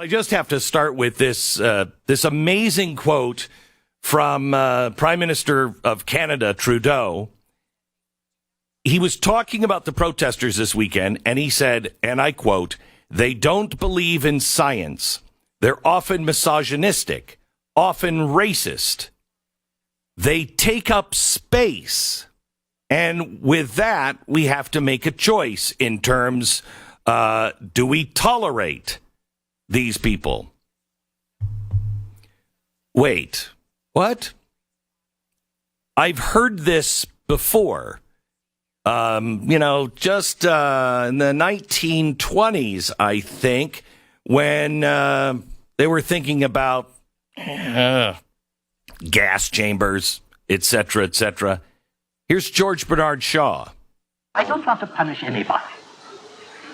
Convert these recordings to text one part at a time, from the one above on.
I just have to start with this amazing quote from Prime Minister of Canada, Trudeau. He was talking about the protesters this weekend, and he said, and I quote, "They don't believe in science. They're often misogynistic, often racist. They take up space. And with that, we have to make a choice in terms, do we tolerate these people?" Wait, what? I've heard this before. Just in the 1920s, I think, when they were thinking about gas chambers, etc., etc. Here's George Bernard Shaw. I don't want to punish anybody,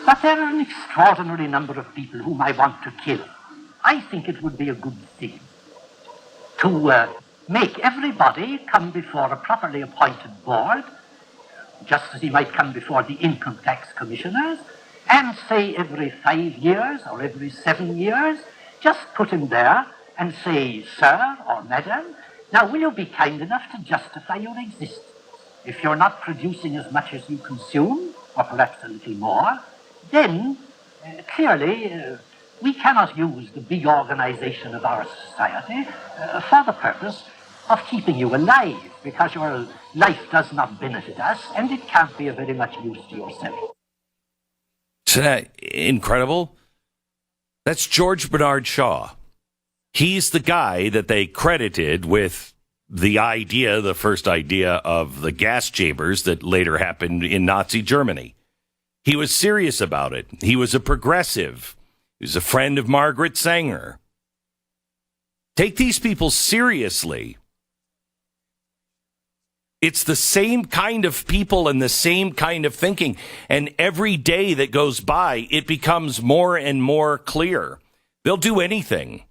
but there are an extraordinary number of people whom I want to kill. I think it would be a good thing to make everybody come before a properly appointed board, just as he might come before the income tax commissioners, and say every 5 years or every 7 years, just put him there and say, "Sir or Madam, now will you be kind enough to justify your existence? If you're not producing as much as you consume, or perhaps a little more, then clearly we cannot use the big organization of our society for the purpose of keeping you alive, because your life does not benefit us, and it can't be of very much use to yourself." Isn't that incredible? That's George Bernard Shaw. He's the guy that they credited with the first idea of the gas chambers that later happened in Nazi Germany. He was serious about it. He was a progressive. He was a friend of Margaret Sanger. Take these people seriously. It's the same kind of people and the same kind of thinking. And every day that goes by, it becomes more and more clear. They'll do anything.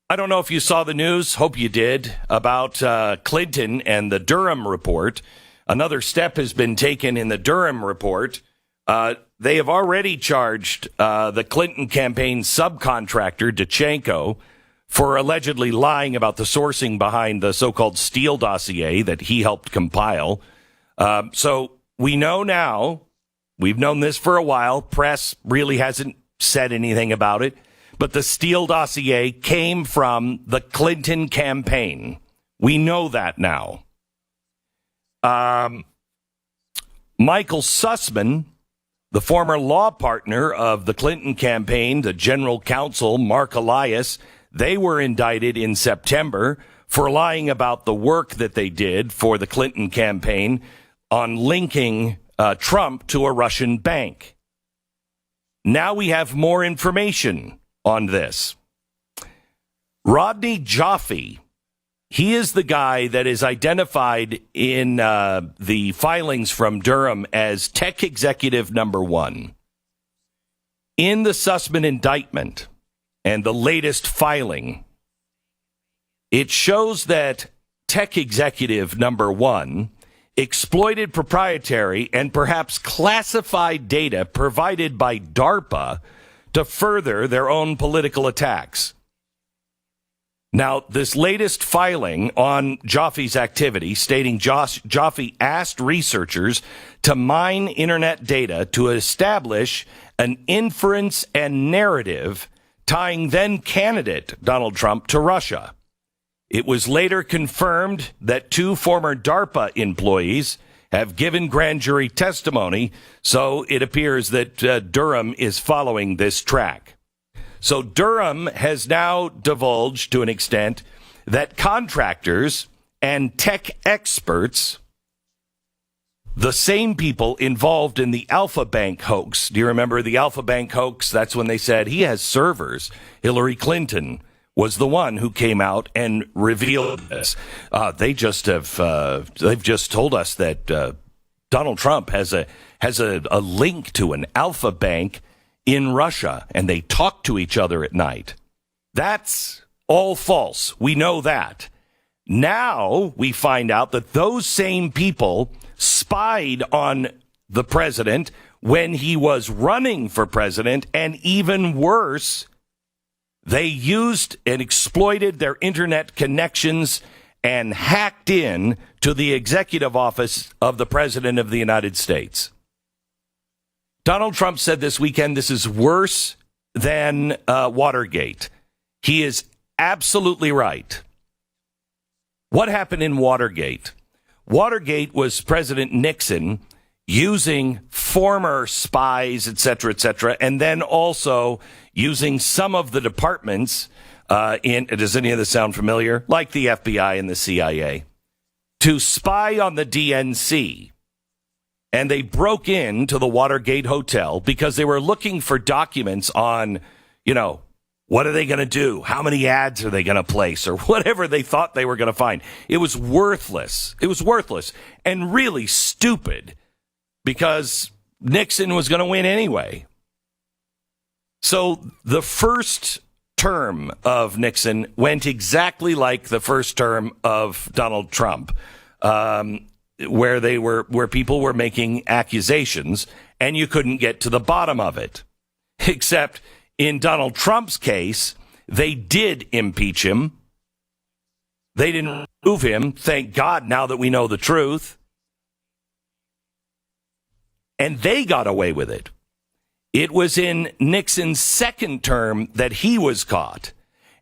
I don't know if you saw the news, hope you did, about Clinton and the Durham report. Another step has been taken in the Durham report. They have already charged the Clinton campaign subcontractor, Dachenko, for allegedly lying about the sourcing behind the so-called Steele dossier that he helped compile. So we know now, we've known this for a while, press really hasn't said anything about it, but the Steele dossier came from the Clinton campaign. We know that now. Michael Sussman, the former law partner of the Clinton campaign, the general counsel, Mark Elias, they were indicted in September for lying about the work that they did for the Clinton campaign on linking Trump to a Russian bank. Now we have more information on this. Rodney Joffe, he is the guy that is identified in the filings from Durham as tech executive number one. In the Sussman indictment and the latest filing, it shows that tech executive number one exploited proprietary and perhaps classified data provided by DARPA to further their own political attacks. Now, this latest filing on Joffe's activity, stating Joffe asked researchers to mine internet data to establish an inference and narrative tying then candidate Donald Trump to Russia. It was later confirmed that two former DARPA employees have given grand jury testimony, so it appears that Durham is following this track. So Durham has now divulged to an extent that contractors and tech experts, the same people involved in the Alpha Bank hoax. Do you remember the Alpha Bank hoax? That's when they said he has servers. Hillary Clinton was the one who came out and revealed this. They've just told us that Donald Trump has a link to an Alpha Bank in Russia, and they talk to each other at night. That's all false. We know that. Now we find out that those same people spied on the president when he was running for president, and even worse, They used and exploited their internet connections and hacked in to the executive office of the President of the United States. Donald Trump said this weekend this is worse than Watergate. He is absolutely right. What happened in Watergate? Watergate was President Nixon using former spies, et cetera, and then also using some of the departments does any of this sound familiar? Like the FBI and the CIA, to spy on the DNC. And they broke into the Watergate Hotel because they were looking for documents on, what are they going to do? How many ads are they going to place? Or whatever they thought they were going to find. It was worthless. It was worthless and really stupid because Nixon was going to win anyway. So the first term of Nixon went exactly like the first term of Donald Trump, where people were making accusations and you couldn't get to the bottom of it. Except in Donald Trump's case, they did impeach him. They didn't remove him. Thank God, now that we know the truth. And they got away with it. It was in Nixon's second term that he was caught.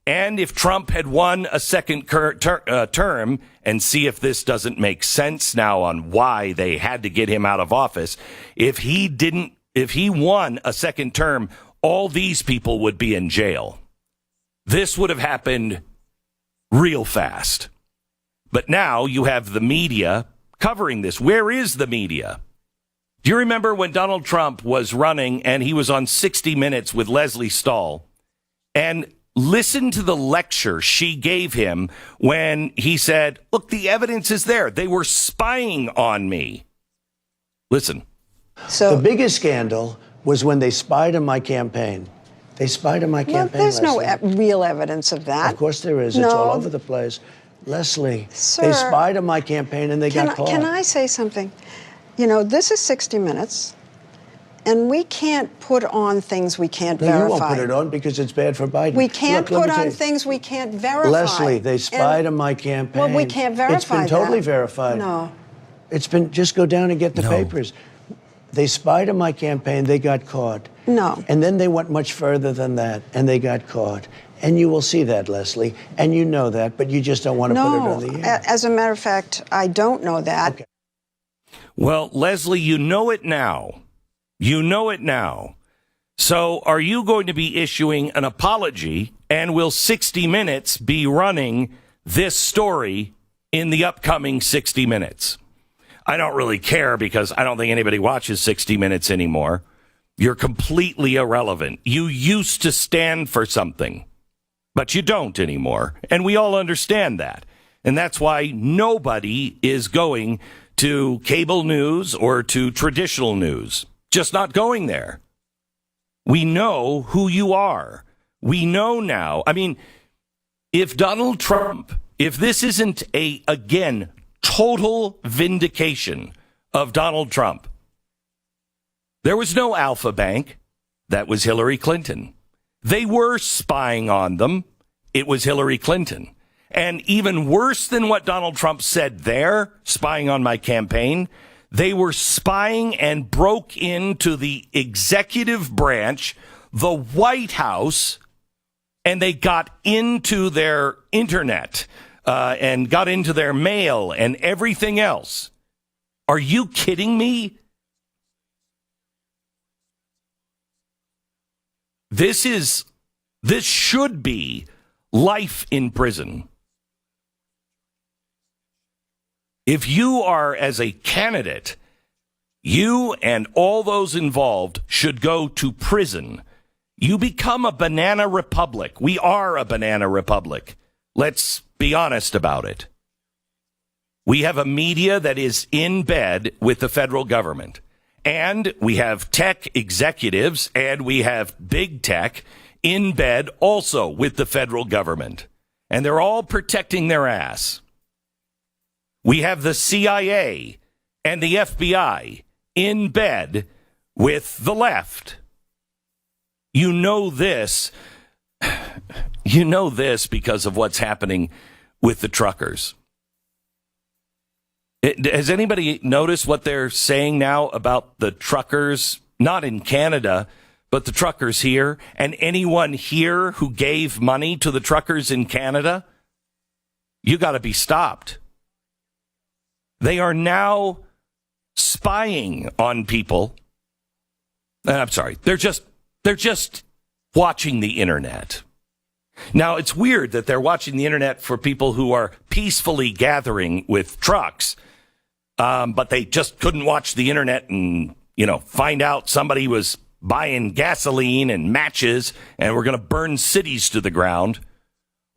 And if Trump had won a second term, and see if this doesn't make sense now on why they had to get him out of office, if he won a second term, all these people would be in jail. This would have happened real fast. But now you have the media covering this. Where is the media? Do you remember when Donald Trump was running and he was on 60 Minutes with Leslie Stahl? And listen to the lecture she gave him when he said, look, the evidence is there. They were spying on me. Listen. So the biggest scandal was when they spied on my campaign. They spied on my campaign. There's Leslie. no real evidence of that. Of course there is. No. It's all over the place. Leslie, Sir, they spied on my campaign and they got caught. Can I say something? This is 60 Minutes, and we can't put on things we can't verify. You won't put it on because it's bad for Biden. We can't put on things we can't verify. Leslie, they spied on my campaign. Well, we can't verify that. It's been totally verified. No. It's been, just go down and get the papers. They spied on my campaign, they got caught. No. And then they went much further than that, and they got caught. And you will see that, Leslie, and you know that, but you just don't want to put it on the air. As a matter of fact, I don't know that. Okay. Well, Leslie, you know it now. You know it now. So are you going to be issuing an apology, and will 60 Minutes be running this story in the upcoming 60 Minutes? I don't really care because I don't think anybody watches 60 Minutes anymore. You're completely irrelevant. You used to stand for something, but you don't anymore. And we all understand that. And that's why nobody is going to cable news or to traditional news. Just not going there. We know who you are. We know now. I mean, if Donald Trump, if this isn't again, total vindication of Donald Trump, there was no Alpha Bank. That was Hillary Clinton. They were spying on them. It was Hillary Clinton. And even worse than what Donald Trump said there, spying on my campaign, they were spying and broke into the executive branch, the White House, and they got into their internet and got into their mail and everything else. Are you kidding me? This should be life in prison. If you are, as a candidate, you and all those involved should go to prison. You become a banana republic. We are a banana republic. Let's be honest about it. We have a media that is in bed with the federal government. And we have tech executives and we have big tech in bed also with the federal government. And they're all protecting their ass. We have the CIA and the FBI in bed with the left. You know this. You know this because of what's happening with the truckers. Has anybody noticed what they're saying now about the truckers, not in Canada, but the truckers here, and anyone here who gave money to the truckers in Canada? You got to be stopped. They are now spying on people. I'm sorry. They're just watching the internet. Now, it's weird that they're watching the internet for people who are peacefully gathering with trucks, but they just couldn't watch the internet and, find out somebody was buying gasoline and matches and we're going to burn cities to the ground.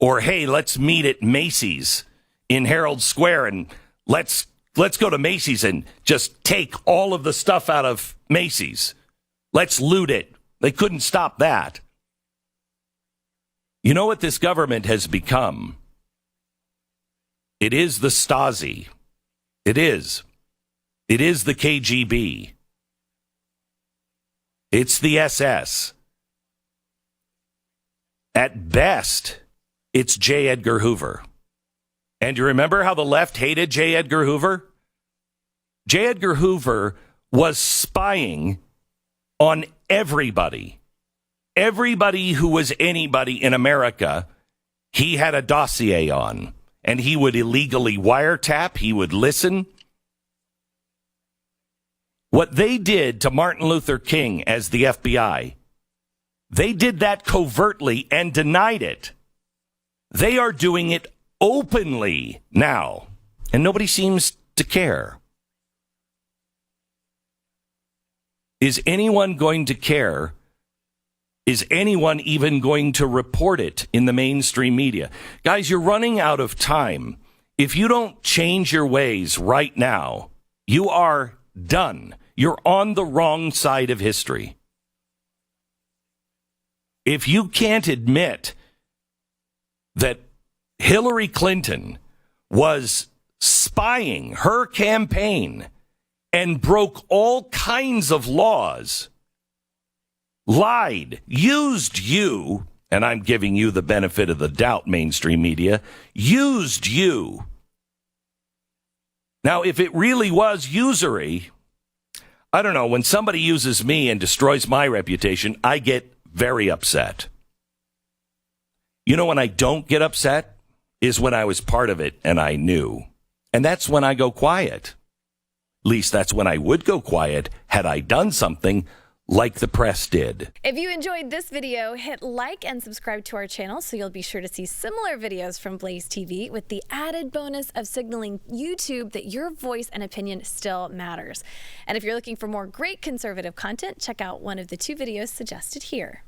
Or, hey, let's meet at Macy's in Herald Square and let's go to Macy's and just take all of the stuff out of Macy's. Let's loot it. They couldn't stop that. You know what this government has become? It is the Stasi. It is. It is the KGB. It's the SS. At best, it's J. Edgar Hoover. And you remember how the left hated J. Edgar Hoover? J. Edgar Hoover was spying on everybody. Everybody who was anybody in America, he had a dossier on. And he would illegally wiretap. He would listen. What they did to Martin Luther King as the FBI, they did that covertly and denied it. They are doing it openly now. And nobody seems to care. Is anyone going to care? Is anyone even going to report it in the mainstream media? Guys, you're running out of time. If you don't change your ways right now, you are done. You're on the wrong side of history. If you can't admit that Hillary Clinton was spying her campaign and broke all kinds of laws, lied, used you, and I'm giving you the benefit of the doubt, mainstream media, used you. Now, if it really was usury, I don't know, when somebody uses me and destroys my reputation, I get very upset. You know when I don't get upset is when I was part of it and I knew. And that's when I go quiet. At least that's when I would go quiet had I done something like the press did. If you enjoyed this video, hit like and subscribe to our channel so you'll be sure to see similar videos from Blaze TV with the added bonus of signaling YouTube that your voice and opinion still matters. And if you're looking for more great conservative content, check out one of the 2 videos suggested here.